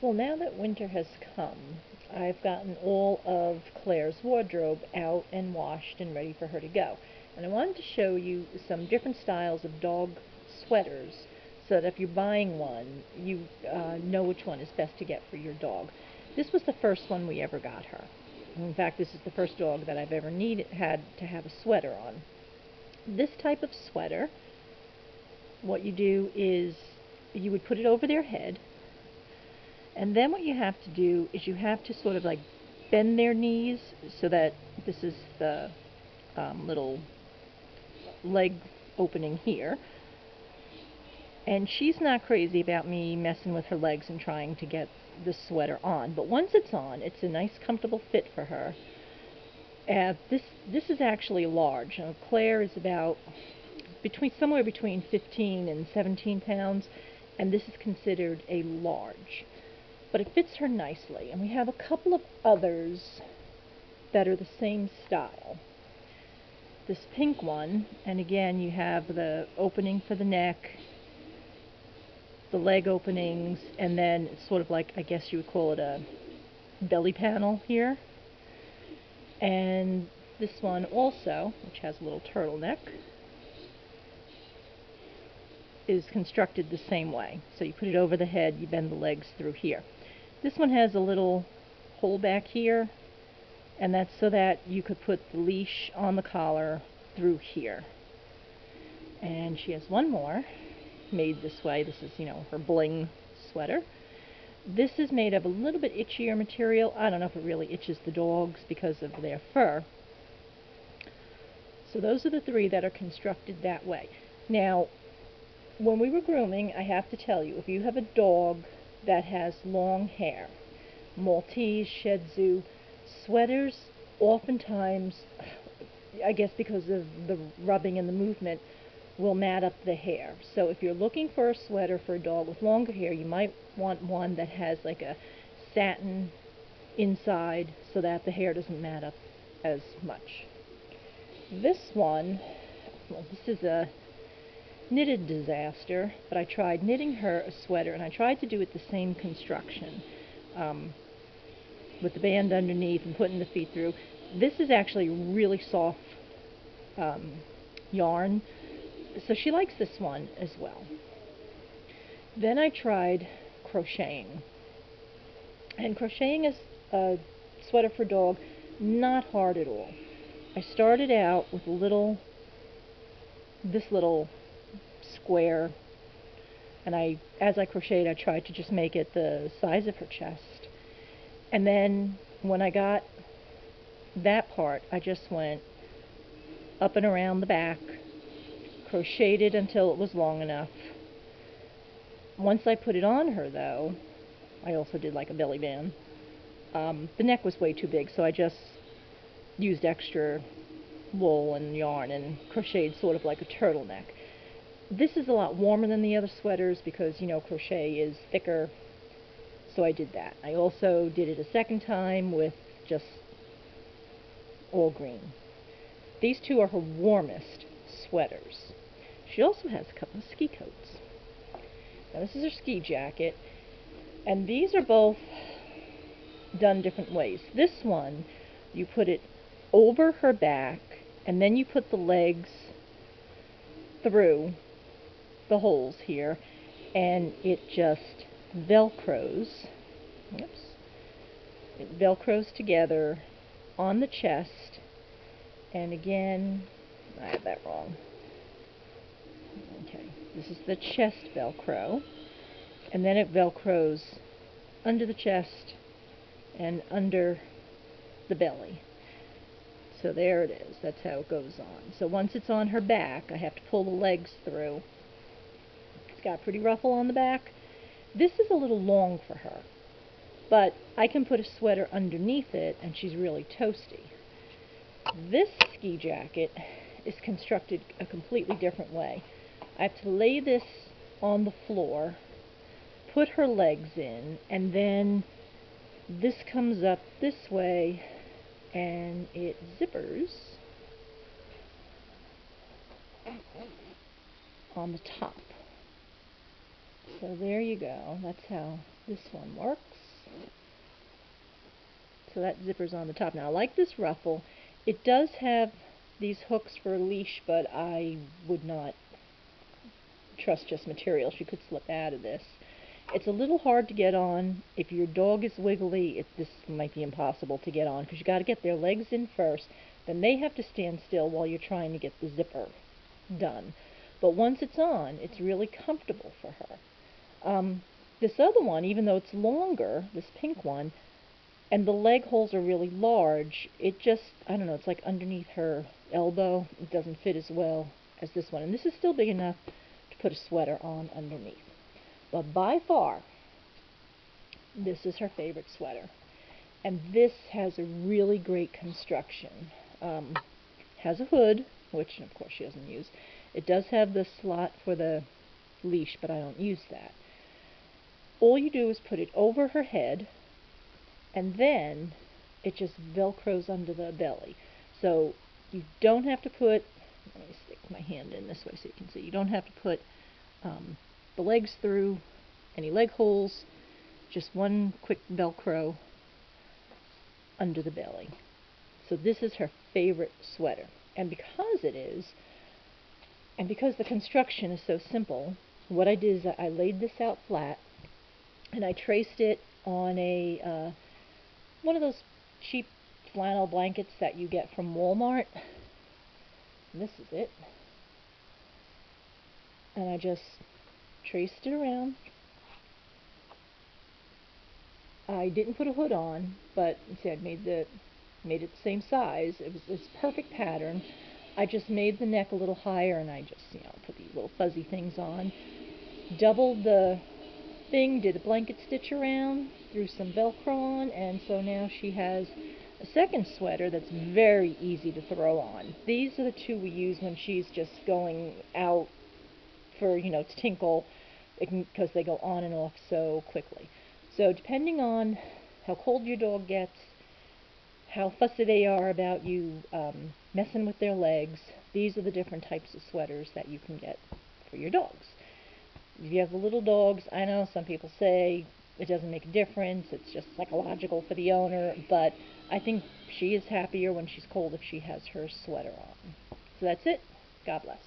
Well, now that winter has come, I've gotten all of Claire's wardrobe out and washed and ready for her to go. And I wanted to show you some different styles of dog sweaters so that if you're buying one, you know which one is best to get for your dog. This was the first one we ever got her. In fact, this is the first dog that I've ever had to have a sweater on. This type of sweater, what you do is you would put it over their head, and then what you have to do is you have to sort of like bend their knees so that this is the little leg opening here. And she's not crazy about me messing with her legs and trying to get the sweater on, but once it's on, it's a nice comfortable fit for her. This is actually large. Claire is about somewhere between 15 and 17 pounds, and this is considered a large. But it fits her nicely, and we have a couple of others that are the same style. This pink one, and again you have the opening for the neck, the leg openings, and then it's sort of like, I guess you would call it a belly panel here. And this one also, which has a little turtleneck, is constructed the same way. So you put it over the head, you bend the legs through here. This one has a little hole back here, and that's so that you could put the leash on the collar through here. And she has one more made this way. This is, her bling sweater. This is made of a little bit itchier material. I don't know if it really itches the dogs because of their fur. So those are the three that are constructed that way. Now, when we were grooming, I have to tell you, if you have a dog that has long hair, Maltese, Shih Tzu, sweaters oftentimes, I guess because of the rubbing and the movement, will mat up the hair. So if you're looking for a sweater for a dog with longer hair, you might want one that has like a satin inside so that the hair doesn't mat up as much. This one, well, this is a knitted disaster, but I tried knitting her a sweater, and I tried to do it the same construction with the band underneath and putting the feet through. This is actually really soft yarn, so she likes this one as well. Then I tried crocheting, and crocheting is a sweater for dog, not hard at all. I started out with this little square, and as I crocheted, I tried to just make it the size of her chest. And then when I got that part, I just went up and around the back, crocheted until it was long enough. Once I put it on her, though, I also did like a belly band. The neck was way too big, so I just used extra wool and yarn and crocheted sort of like a turtleneck. This is a lot warmer than the other sweaters because, crochet is thicker, so I did that. I also did it a second time with just all green. These two are her warmest sweaters. She also has a couple of ski coats. Now this is her ski jacket, and these are both done different ways. This one, you put it over her back, and then you put the legs through the holes here, and it just velcros. Oops. It velcros together on the chest, and again, I have that wrong. Okay, this is the chest velcro, and then it velcros under the chest and under the belly. So there it is. That's how it goes on. So once it's on her back, I have to pull the legs through. It's got a pretty ruffle on the back. This is a little long for her, but I can put a sweater underneath it, and she's really toasty. This ski jacket is constructed a completely different way. I have to lay this on the floor, put her legs in, and then this comes up this way, and it zippers on the top. So there you go. That's how this one works. So that zipper's on the top. Now I like this ruffle. It does have these hooks for a leash, but I would not trust just material. She could slip out of this. It's a little hard to get on. If your dog is wiggly, this might be impossible to get on because you got to get their legs in first. Then they have to stand still while you're trying to get the zipper done. But once it's on, it's really comfortable for her. This other one, even though it's longer, this pink one, and the leg holes are really large, it just, I don't know, it's like underneath her elbow. It doesn't fit as well as this one. And this is still big enough to put a sweater on underneath. But by far, this is her favorite sweater. And this has a really great construction. Has a hood, which of course she doesn't use. It does have the slot for the leash, but I don't use that. All you do is put it over her head, and then it just velcros under the belly. So you don't have to put, let me stick my hand in this way so you can see, you don't have to put the legs through any leg holes, just one quick velcro under the belly. So this is her favorite sweater. And because it is, and because the construction is so simple, what I did is I laid this out flat and I traced it on a one of those cheap flannel blankets that you get from Walmart. And this is it. And I just traced it around. I didn't put a hood on, but see, I made it the same size. It was this perfect pattern. I just made the neck a little higher, and I just, put these little fuzzy things on. Doubled the thing, did a blanket stitch around, threw some Velcro on, and so now she has a second sweater that's very easy to throw on. These are the two we use when she's just going out for, to tinkle, because they go on and off so quickly. So depending on how cold your dog gets, how fussy they are about you messing with their legs, these are the different types of sweaters that you can get for your dogs. If you have the little dogs, I know some people say it doesn't make a difference, it's just psychological for the owner, but I think she is happier when she's cold if she has her sweater on. So that's it. God bless.